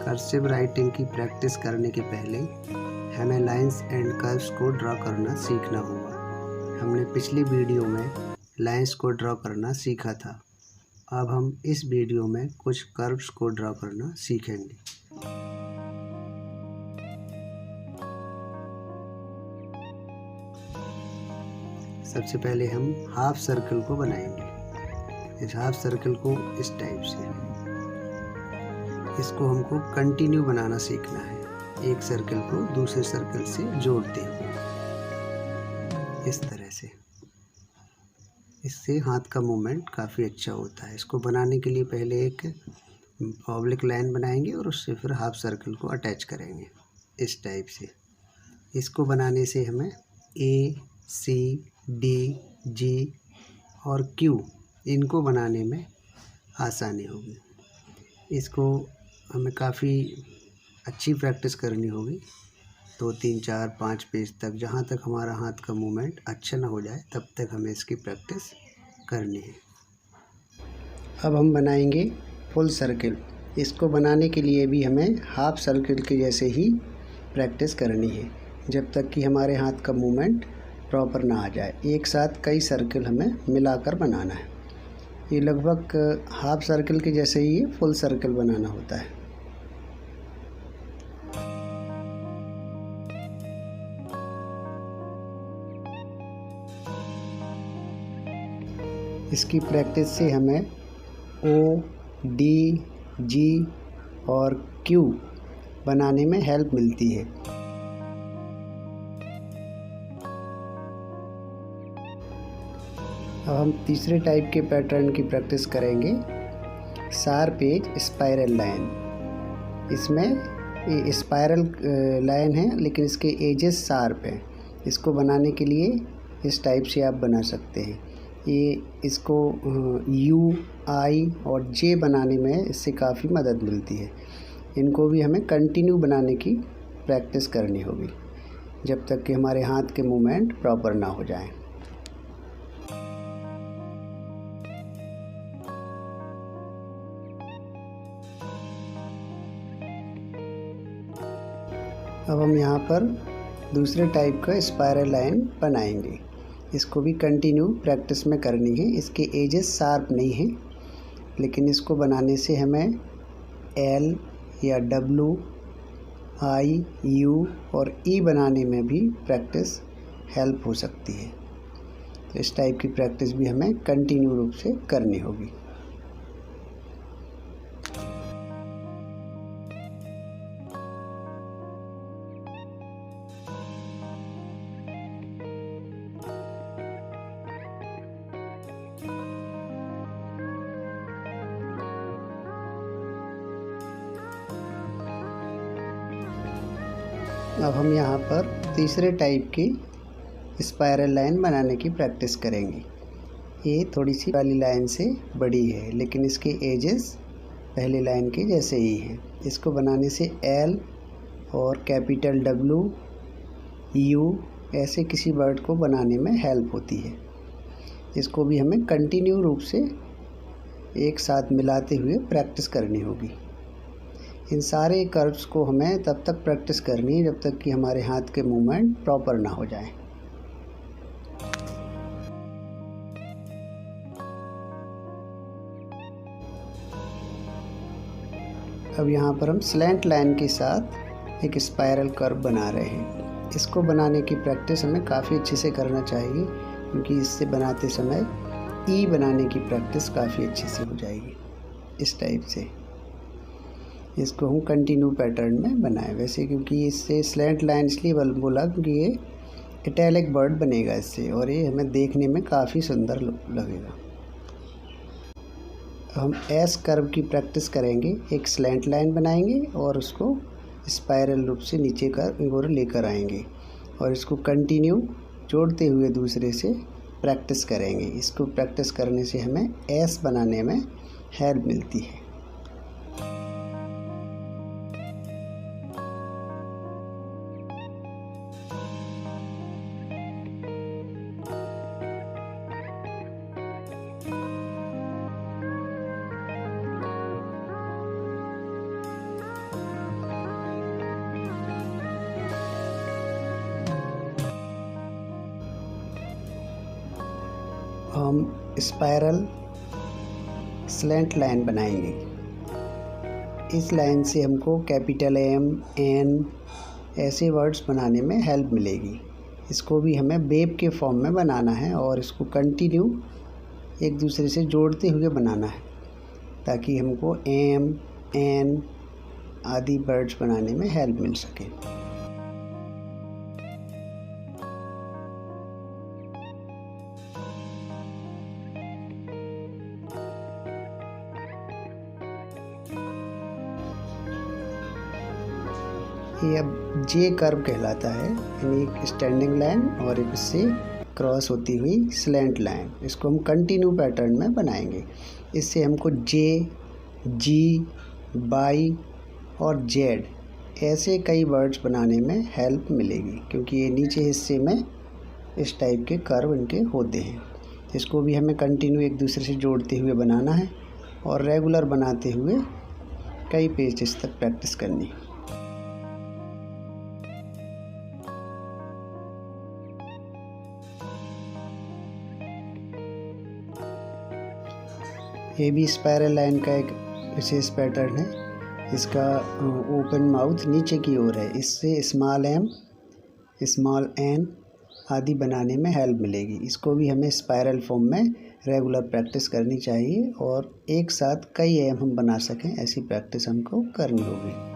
Cursive writing की practice करने के पहले हमें लाइंस एंड कर्व्स को ड्रॉ करना सीखना होगा। हमने पिछली वीडियो में लाइंस को ड्रॉ करना सीखा था। अब हम इस वीडियो में कुछ कर्व्स को ड्रॉ करना सीखेंगे। सबसे पहले हम हाफ सर्कल को बनाएंगे। इस हाफ सर्कल को इस टाइप से, इसको हमको कंटिन्यू बनाना सीखना है, एक सर्कल को दूसरे सर्कल से जोड़ते हुए इस तरह से। इससे हाथ का मूवमेंट काफ़ी अच्छा होता है। इसको बनाने के लिए पहले एक ऑब्लिक लाइन बनाएंगे और उससे फिर हाफ सर्कल को अटैच करेंगे इस टाइप से। इसको बनाने से हमें ए, सी, डी, जी और क्यू इनको बनाने में आसानी होगी। इसको हमें काफ़ी अच्छी प्रैक्टिस करनी होगी, 2, 3, 4, 5 पेज तक। जहाँ तक हमारा हाथ का मूवमेंट अच्छा ना हो जाए तब तक हमें इसकी प्रैक्टिस करनी है। अब हम बनाएंगे फुल सर्कल। इसको बनाने के लिए भी हमें हाफ सर्कल के जैसे ही प्रैक्टिस करनी है, जब तक कि हमारे हाथ का मूवमेंट प्रॉपर ना आ जाए। एक साथ कई सर्कल हमें मिलाकर बनाना है। ये लगभग हाफ सर्कल के जैसे ही फुल सर्कल बनाना होता है। इसकी प्रैक्टिस से हमें ओ, डी, जी और क्यू बनाने में हेल्प मिलती है। अब हम तीसरे टाइप के पैटर्न की प्रैक्टिस करेंगे, शार्प एज स्पाइरल लाइन। इसमें ये स्पाइरल लाइन है लेकिन इसके एजेस शार्प हैं। इसको बनाने के लिए इस टाइप से आप बना सकते हैं। इसको यू, आई और जे बनाने में इससे काफ़ी मदद मिलती है। इनको भी हमें कंटिन्यू बनाने की प्रैक्टिस करनी होगी जब तक कि हमारे हाथ के मूवमेंट प्रॉपर ना हो जाएं। अब हम यहाँ पर दूसरे टाइप का स्पाइरल लाइन बनाएंगे। इसको भी कंटिन्यू प्रैक्टिस में करनी है। इसके एजेस शार्प नहीं हैं, लेकिन इसको बनाने से हमें एल या डब्ल्यू, आई, यू और ई बनाने में भी प्रैक्टिस हेल्प हो सकती है। तो इस टाइप की प्रैक्टिस भी हमें कंटिन्यू रूप से करनी होगी। अब हम यहाँ पर तीसरे टाइप की स्पाइरल लाइन बनाने की प्रैक्टिस करेंगे। ये थोड़ी सी वाली लाइन से बड़ी है, लेकिन इसके एजेस पहली लाइन के जैसे ही हैं। इसको बनाने से एल और कैपिटल डब्ल्यू, यू ऐसे किसी वर्ड को बनाने में हेल्प होती है। इसको भी हमें कंटिन्यू रूप से एक साथ मिलाते हुए प्रैक्टिस करनी होगी। इन सारे कर्व्स को हमें तब तक प्रैक्टिस करनी है जब तक कि हमारे हाथ के मूवमेंट प्रॉपर ना हो जाए। अब यहाँ पर हम स्लैंट लाइन के साथ एक स्पाइरल कर्व बना रहे हैं। इसको बनाने की प्रैक्टिस हमें काफ़ी अच्छे से करना चाहिए, क्योंकि इससे बनाते समय ई बनाने की प्रैक्टिस काफ़ी अच्छे से हो जाएगी। इस टाइप से इसको हम कंटिन्यू पैटर्न में बनाएं। वैसे क्योंकि इससे स्लैंट लाइन इसलिए बोला क्योंकि ये इटैलिक वर्ड बनेगा इससे, और ये हमें देखने में काफ़ी सुंदर लगेगा। हम एस कर्व की प्रैक्टिस करेंगे। एक स्लैंट लाइन बनाएंगे और उसको स्पाइरल रूप से नीचे कर और लेकर आएंगे और इसको कंटिन्यू जोड़ते हुए दूसरे से प्रैक्टिस करेंगे। इसको प्रैक्टिस करने से हमें एस बनाने में हेल्प मिलती है। हम स्पाइरल स्लैंट लाइन बनाएंगे। इस लाइन से हमको कैपिटल M, N ऐसे वर्ड्स बनाने में हेल्प मिलेगी। इसको भी हमें वेव के फॉर्म में बनाना है और इसको कंटिन्यू एक दूसरे से जोड़ते हुए बनाना है ताकि हमको M, N आदि वर्ड्स बनाने में हेल्प मिल सके। ये अब जे कर्व कहलाता है, यानी एक स्टैंडिंग लाइन और एक इससे क्रॉस होती हुई स्लैंट लाइन। इसको हम कंटिन्यू पैटर्न में बनाएंगे। इससे हमको जे, जी, बाई और जेड ऐसे कई वर्ड्स बनाने में हेल्प मिलेगी, क्योंकि ये नीचे हिस्से में इस टाइप के कर्व इनके होते हैं। इसको भी हमें कंटिन्यू एक दूसरे से जोड़ते हुए बनाना है और रेगुलर बनाते हुए कई पेजेस तक प्रैक्टिस करनी है। ये भी स्पाइरल लाइन का एक विशेष पैटर्न है। इसका ओपन माउथ नीचे की ओर है। इससे स्मॉल m, स्मॉल n आदि बनाने में हेल्प मिलेगी। इसको भी हमें स्पाइरल फॉर्म में रेगुलर प्रैक्टिस करनी चाहिए और एक साथ कई m हम बना सकें ऐसी प्रैक्टिस हमको करनी होगी।